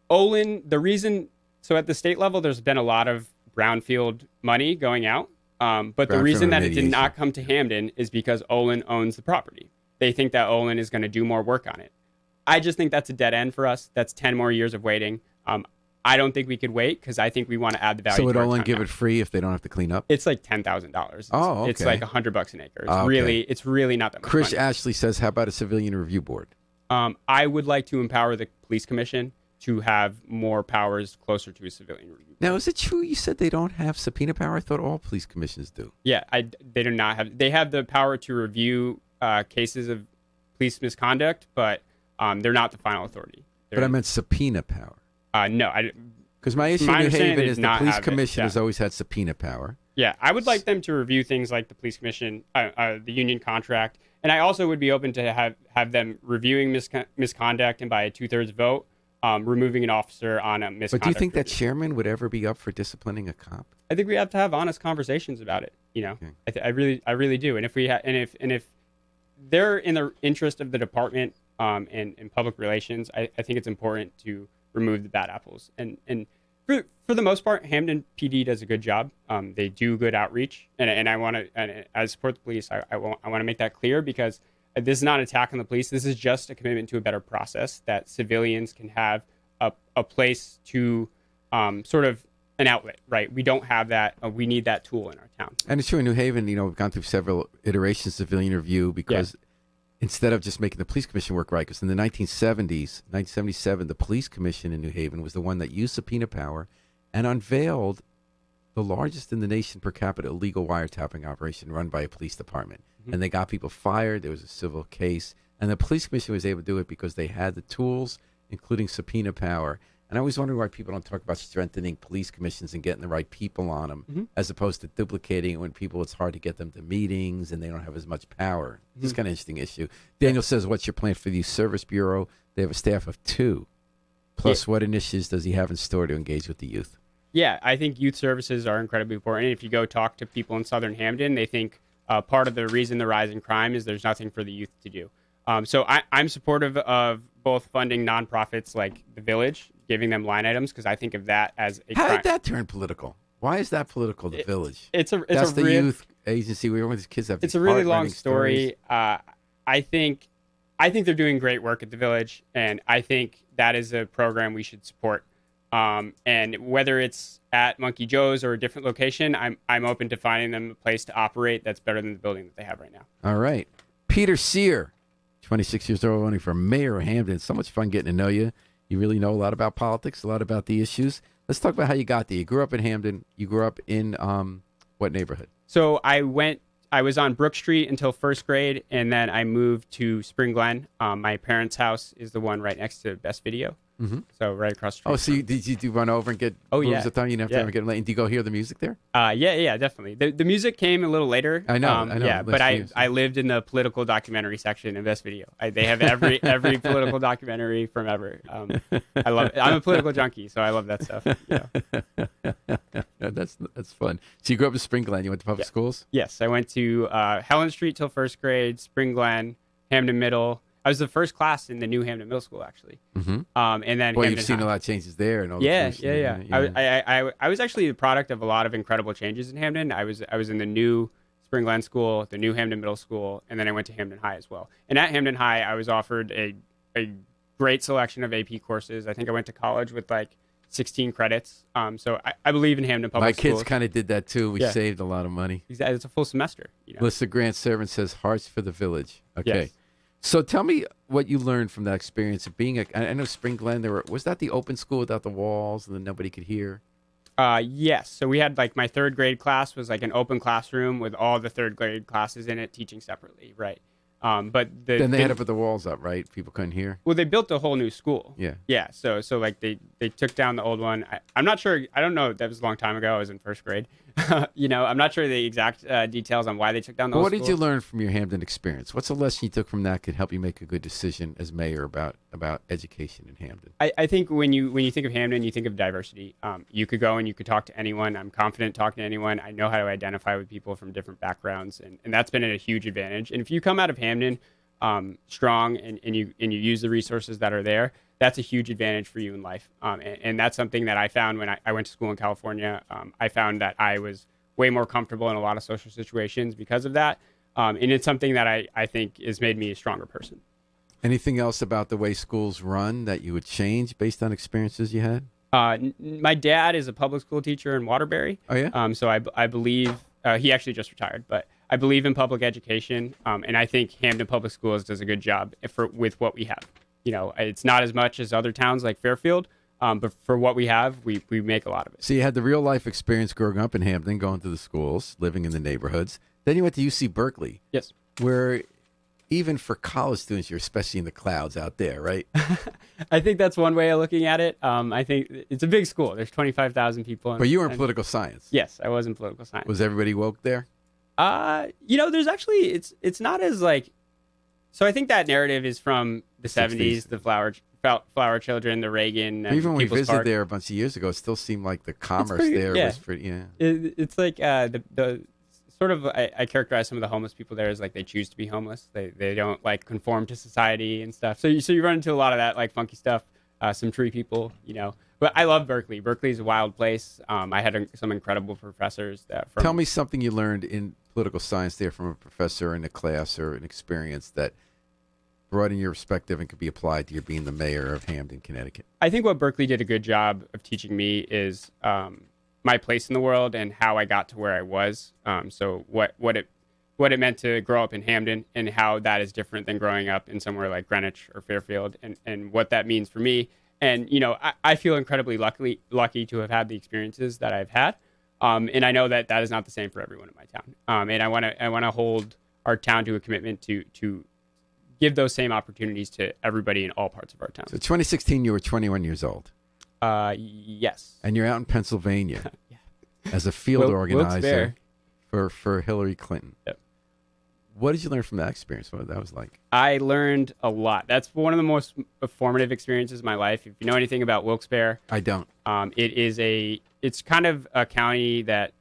Olin. The reason. So at the state level, there's been a lot of brownfield money going out. But the reason that it did not come to Hamden is because Olin owns the property. They think that Olin is going to do more work on it. I just think that's a dead end for us. That's 10 more years of waiting. I don't think we could wait because I think we want to add the value. So would Olin give it free if they don't have to clean up? It's like $10,000. Oh, okay. It's like $100 an acre. It's okay. really not that much Chris money. Ashley says, how about a civilian review board? I would like to empower the police commission to have more powers closer to a civilian review board. Now, is it true you said they don't have subpoena power? I thought all police commissions do. Yeah, they do not have. They have the power to review cases of police misconduct, but they're not the final authority. But I meant subpoena power. No, because my issue in New Haven is the police commission has always had subpoena power. Yeah, I would like them to review things like the police commission, the union contract, and I also would be open to have them reviewing misconduct and by a 2/3 vote, removing an officer on a misconduct. But do you think review. that chairman would ever be up for disciplining a cop? I think we have to have honest conversations about it. Okay. I really do. And if they're in the interest of the department and public relations, I think it's important to remove the bad apples. And for the most part, Hamden PD does a good job. They do good outreach, and I support the police. I want to make that clear because this is not an attack on the police. This is just a commitment to a better process that civilians can have a place to sort of an outlet, right? We don't have that. We need that tool in our town. And it's true in New Haven, we've gone through several iterations of civilian review because instead of just making the police commission work right, because in the 1970s, 1977, the police commission in New Haven was the one that used subpoena power and unveiled the largest in the nation per capita illegal wiretapping operation run by a police department. Mm-hmm. And they got people fired. There was a civil case. And the police commission was able to do it because they had the tools, including subpoena power. And I always wonder why people don't talk about strengthening police commissions and getting the right people on them, as opposed to duplicating it when it's hard to get them to meetings and they don't have as much power. This is kind of interesting issue. Daniel says, what's your plan for the Youth Service Bureau? They have a staff of 2. Plus, what initiatives does he have in store to engage with the youth? Yeah, I think youth services are incredibly important. If you go talk to people in Southern Hamden, they think part of the reason the rise in crime is there's nothing for the youth to do. So I'm supportive of both funding nonprofits like The Village, giving them line items, because I think of that as a How did that turn political? Why is that political? The Village. That's the youth agency. We want these kids have. It's a really long story. I think they're doing great work at the Village, and I think that is a program we should support. And whether it's at Monkey Joe's or a different location, I'm open to finding them a place to operate that's better than the building that they have right now. All right. Peter Sear, 26 years old, running for mayor of Hamden. It's so much fun getting to know you. You really know a lot about politics, a lot about the issues. Let's talk about how you got there. You grew up in Hamden. You grew up in what neighborhood? So I was on Brook Street until first grade, and then I moved to Spring Glen. My parents' house is the one right next to Best Video. Mm-hmm. So right across the street. Oh, so did you run over and get moves at the time? You didn't have to ever get late. And do you go hear the music there? Yeah, definitely. The music came a little later. I know. Yeah, but I lived in the political documentary section of Best Video. They have every political documentary from ever. I love it. I'm a political junkie, so I love that stuff. That's fun. So you grew up in Spring Glen. You went to public schools? Yes, I went to Helen Street till first grade, Spring Glen, Hamden Middle. I was the first class in the new Hamden Middle School, actually. Mm-hmm. And then you've seen a lot of changes there, and all. Yeah. I was actually the product of a lot of incredible changes in Hamden. I was in the new Spring Glen School, the new Hamden Middle School, and then I went to Hamden High as well. And at Hamden High, I was offered a great selection of AP courses. I think I went to college with like 16 credits. So I believe in Hamden Public Schools. My kids kind of did that too. We saved a lot of money. Exactly. It's a full semester. Melissa Grant Servant says Hearts for the Village. Okay. Yes. So tell me what you learned from that experience of being I know Spring Glen, was that the open school without the walls and then nobody could hear? Yes. So we had like my third grade class was like an open classroom with all the third grade classes in it teaching separately. Right. But then they had to put the walls up, right? People couldn't hear. Well, they built a whole new school. Yeah. Yeah. So like they took down the old one. I'm not sure. I don't know. That was a long time ago. I was in first grade. I'm not sure the exact details on why they took down the old school. What did you learn from your Hamden experience? What's a lesson you took from that could help you make a good decision as mayor about education in Hamden? I think when you think of Hamden, you think of diversity. You could go and you could talk to anyone. I'm confident talking to anyone. I know how to identify with people from different backgrounds, and that's been a huge advantage. And if you come out of Hamden strong and you use the resources that are there, that's a huge advantage for you in life. And that's something that I found when I went to school in California. I found that I was way more comfortable in a lot of social situations because of that. And it's something that I think has made me a stronger person. Anything else about the way schools run that you would change based on experiences you had? My dad is a public school teacher in Waterbury. Oh, yeah? So I believe he actually just retired, but I believe in public education. And I think Hamden Public Schools does a good job with what we have. It's not as much as other towns like Fairfield, but for what we have, we make a lot of it. So you had the real life experience growing up in Hamden, going to the schools, living in the neighborhoods. Then you went to UC Berkeley. Yes. Where even for college students, you're especially in the clouds out there, right? I think that's one way of looking at it. I think it's a big school. There's 25,000 people. But you were in political science. Yes, I was in political science. Was everybody woke there? There's actually, it's not as like, so I think that narrative is from the 70s, the Flower Children, the Reagan. Even when we visited Park. there a bunch of years ago, it still seemed like the commerce was pretty, It's like the sort of, I characterize some of the homeless people there as like they choose to be homeless. They don't like conform to society and stuff. So you run into a lot of that like funky stuff, some tree people, But I love Berkeley. Berkeley's a wild place. I had some incredible professors. Tell me something you learned in political science there from a professor in a class or an experience that broaden your perspective and could be applied to your being the mayor of Hamden, Connecticut. I think what Berkeley did a good job of teaching me is my place in the world and how I got to where I was. So what it meant to grow up in Hamden and how that is different than growing up in somewhere like Greenwich or Fairfield and what that means for me. And, I feel incredibly lucky to have had the experiences that I've had. And I know that is not the same for everyone in my town. And I want to hold our town to a commitment to give those same opportunities to everybody in all parts of our town. So 2016, you were 21 years old. Yes. And you're out in Pennsylvania as a field organizer for Hillary Clinton. Yep. What did you learn from that experience? What that was like? I learned a lot. That's one of the most formative experiences of my life. If you know anything about Wilkes-Barre, I don't. It's kind of a county that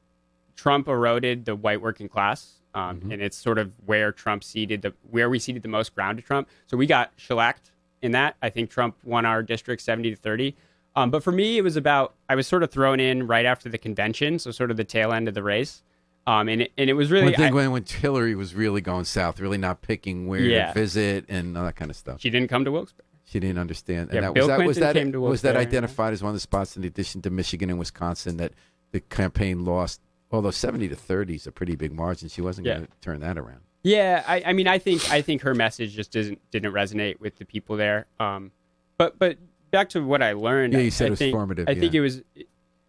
Trump eroded the white working class, and it's sort of where we ceded the most ground to Trump. So we got shellacked in that. I think Trump won our district 70-30. But for me, it was I was sort of thrown in right after the convention, so sort of the tail end of the race. And it was really... One thing when Hillary was really going south, really not picking where to visit and all that kind of stuff. She didn't come to Wilkes-Barre. She didn't understand. Yeah, And Bill Clinton came to Wilkes-Barre. Was that identified as one of the spots in addition to Michigan and Wisconsin that the campaign lost? Although 70 to 30 is a pretty big margin, she wasn't going to turn that around. Yeah, I mean, I think her message just didn't resonate with the people there. But back to what I learned. Yeah, you said it was formative. I think it was.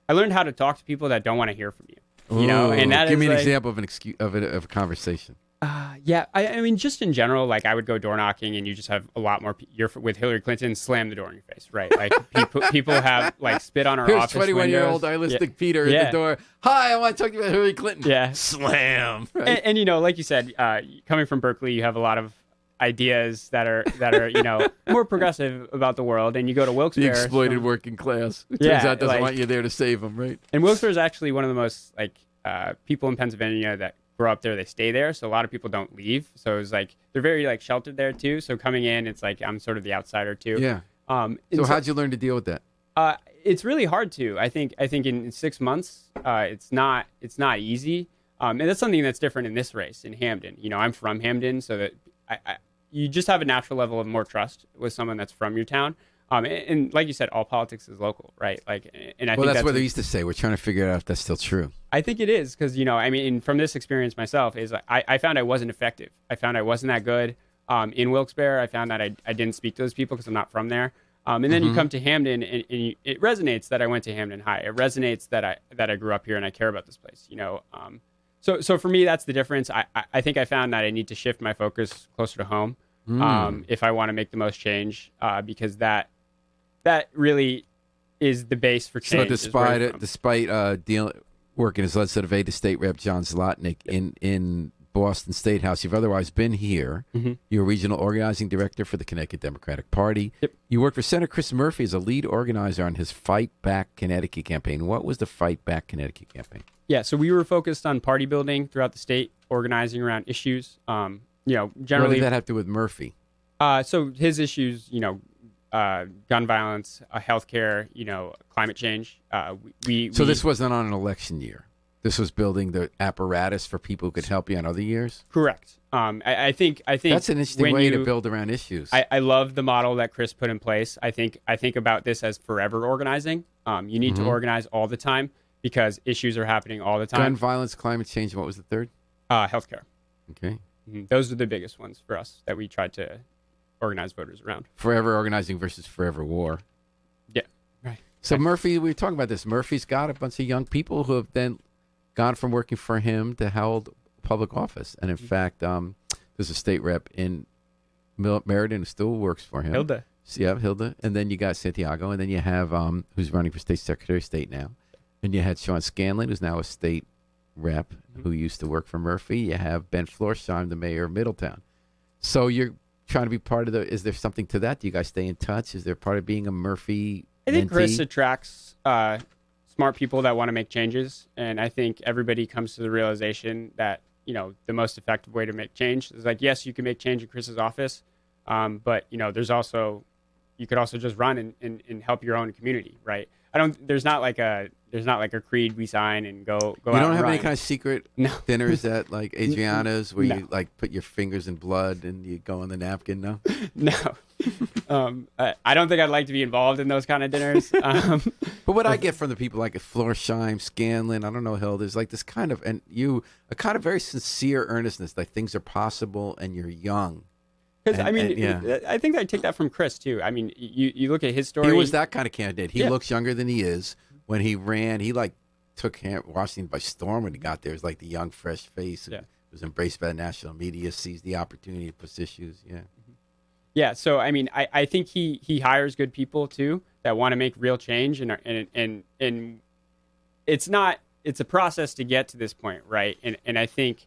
I learned how to talk to people that don't want to hear from you. You know, and that give me an example of a conversation. Yeah, I mean, just in general, like I would go door knocking, and you just have a lot more. You're with Hillary Clinton, slam the door in your face, right? Like people have like spit on her office windows. 21-year-old idealistic Peter at the door. Hi, I want to talk to you about Hillary Clinton. Yeah, slam. Right? And you know, like you said, coming from Berkeley, you have a lot of ideas that are more progressive about the world, and you go to Wilkes-Barre. The exploited working class. It turns out doesn't want you there to save them, right? And Wilkes-Barre is actually one of the most people in Pennsylvania that grow up there, they stay there, so a lot of people don't leave. So it's like they're very sheltered there too. So coming in, it's like I'm sort of the outsider too. Yeah. So how'd you learn to deal with that? It's really hard to. I think in 6 months, it's not easy. And that's something that's different in this race in Hamden. You know, I'm from Hamden, so that you just have a natural level of more trust with someone that's from your town. And like you said, all politics is local, right? Like, and I think that's what they used to say. We're trying to figure out if that's still true. I think it is because, you know, I mean, from this experience myself, is I found I wasn't effective. I found I wasn't that good in Wilkes-Barre. I found that I didn't speak to those people because I'm not from there. And then you come to Hamden, and it resonates that I went to Hamden High. It resonates that I grew up here and I care about this place. You know, so for me, that's the difference. I think I found that I need to shift my focus closer to home if I want to make the most change because that really is the base for change. So despite working as legislative aide to State Rep John Zlotnick in Boston State House, you've otherwise been here. You're regional organizing director for the Connecticut Democratic Party. Yep. You worked for Senator Chris Murphy as a lead organizer on his Fight Back Connecticut campaign. What was the Fight Back Connecticut campaign? Yeah, so we were focused on party building throughout the state, organizing around issues. You know, generally. What did that have to do with Murphy? So his issues, you know, gun violence, healthcare, you know, climate change. So this wasn't on an election year. This was building the apparatus for people who could help you on other years. Correct. I think that's an interesting way to build around issues. I love the model that Chris put in place. I think about this as forever organizing. You need to organize all the time because issues are happening all the time. Gun violence, climate change. What was the third? Healthcare. Okay. Those are the biggest ones for us that we tried to organize voters around. Forever organizing versus forever war. Yeah. Right. So Murphy, we were talking about this. Murphy's got a bunch of young people who have then gone from working for him to held public office. And in fact, there's a state rep in Meriden who still works for him. Hilda. Yeah, Hilda. And then you got Santiago. And then you have who's running for state secretary of state now. And you had Sean Scanlon, who's now a state rep who used to work for Murphy. You have Ben Florsheim, the mayor of Middletown. So you're trying to be part of is there something to that? Do you guys stay in touch? Is there part of being a Murphy I think mentee? Chris attracts smart people that want to make changes. And I think everybody comes to the realization that, you know, the most effective way to make change is like, yes, you can make change in Chris's office. But, you know, you could also just run and help your own community, right? There's not like a creed we sign and go You out don't and have run. any kind of secret dinners at like Adriana's where you like put your fingers in blood and you go on the napkin? No. I don't think I'd like to be involved in those kind of dinners. But what I get from the people like Florsheim, Scanlon, I don't know, Hill, there's like this kind of a kind of very sincere earnestness, like things are possible and you're young. Because I think I take that from Chris too. I mean, you look at his story. He was that kind of candidate. He looks younger than he is. When he ran, he like took Washington by storm when he got there. It was like the young, fresh face. It was embraced by the national media, seized the opportunity to push issues. Yeah. Yeah. So I mean, I think he hires good people too that want to make real change, and it's a process to get to this point, right? And I think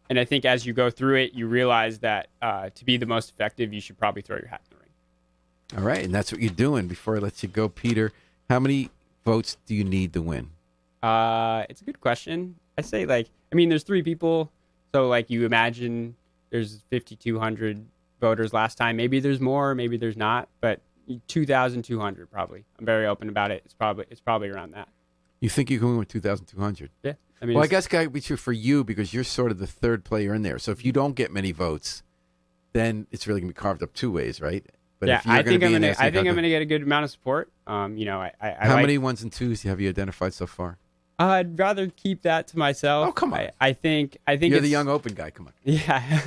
as you go through it, you realize that to be the most effective, you should probably throw your hat in the ring. All right, and that's what you're doing. Before I let you go, Peter, how many votes do you need to win? It's a good question. I say there's 3 people, so like you imagine there's 5,200 voters last time. Maybe there's more, maybe there's not, but 2,200 probably. I'm very open about it. It's probably around that. You think you can win with 2,200? Yeah. I mean, well, I guess it gotta be true for you because you're sort of the third player in there. So if you don't get many votes, then it's really gonna be carved up two ways, right? But yeah, I think I'm gonna get a good amount of support. How many ones and twos have you identified so far? I'd rather keep that to myself. Oh, come on. I think you're the young open guy. Come on. Yeah.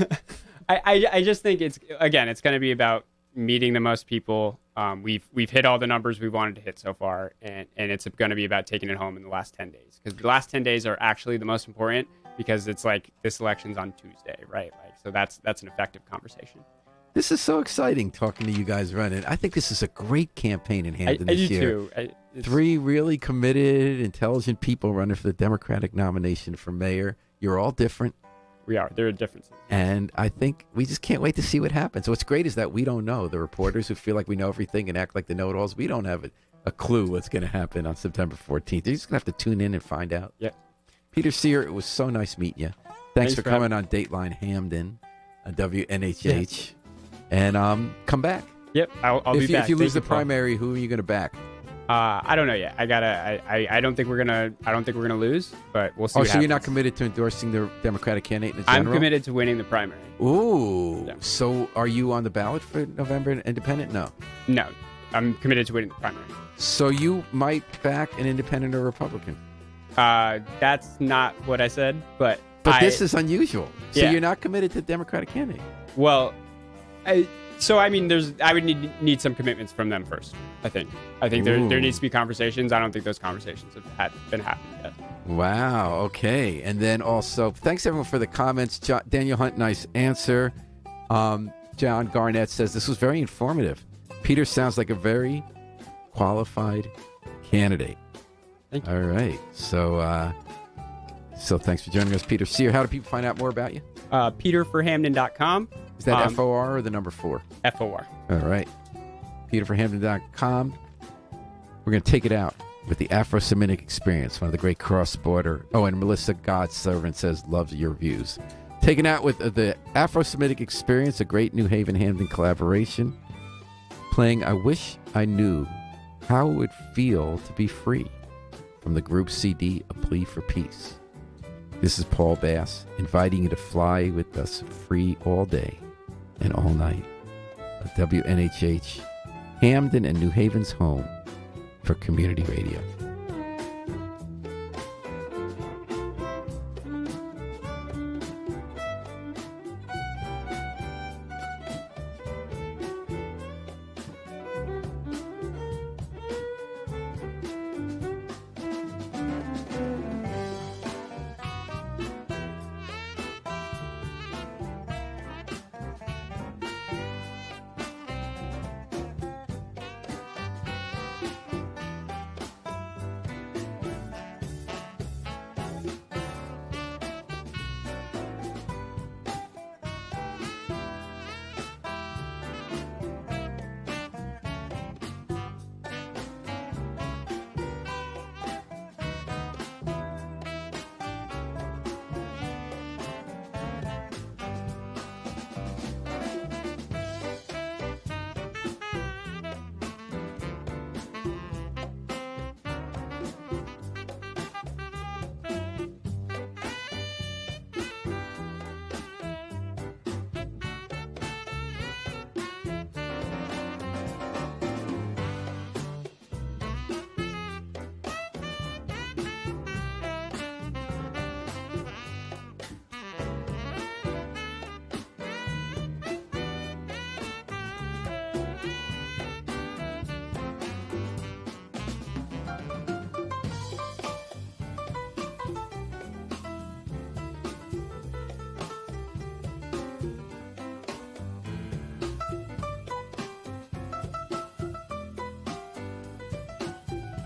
I just think it's going to be about meeting the most people. We've hit all the numbers we wanted to hit so far, and it's going to be about taking it home in the last 10 days, because the last 10 days are actually the most important, because it's like this election's on Tuesday, right? Like, so that's an effective conversation. This is so exciting talking to you guys running. I think this is a great campaign in Hamden this year. I do too. 3 really committed, intelligent people running for the Democratic nomination for mayor. You're all different. We are. There are differences. And I think we just can't wait to see what happens. What's great is that we don't know. The reporters who feel like we know everything and act like the know-it-alls, we don't have a clue what's going to happen on September 14th. You're just going to have to tune in and find out. Yeah. Peter Sear, it was so nice meeting you. Thanks for coming on Dateline Hamden on WNHH. Yes. And come back. Yep, I'll be back. If you lose the primary, who are you going to back? I don't know yet. I don't think we're gonna lose, but we'll see. Oh, so you're not committed to endorsing the Democratic candidate in general? I'm committed to winning the primary. Ooh. Yeah. So are you on the ballot for November independent? No. No, I'm committed to winning the primary. So you might back an independent or Republican? That's not what I said, but this is unusual. So you're not committed to the Democratic candidate? Well, I would need some commitments from them first. I think there needs to be conversations. I don't think those conversations have been happening yet. Wow. Okay. And then also, thanks everyone for the comments. Daniel Hunt, nice answer. John Garnett says this was very informative. Peter sounds like a very qualified candidate. Thank you. All right. So thanks for joining us, Peter Sear. How do people find out more about you? PeterForHamden.com. Is that FOR or the number 4? FOR. All right. PeterForHamden.com. We're going to take it out with the Afro-Semitic Experience, one of the great cross-border. Oh, and Melissa Godservant says, loves your views. Taken out with the Afro-Semitic Experience, a great New Haven Hamden collaboration. Playing I Wish I Knew How It Would Feel to Be Free from the group CD, A Plea for Peace. This is Paul Bass, inviting you to fly with us free all day and all night. WNHH, Hamden and New Haven's home for community radio.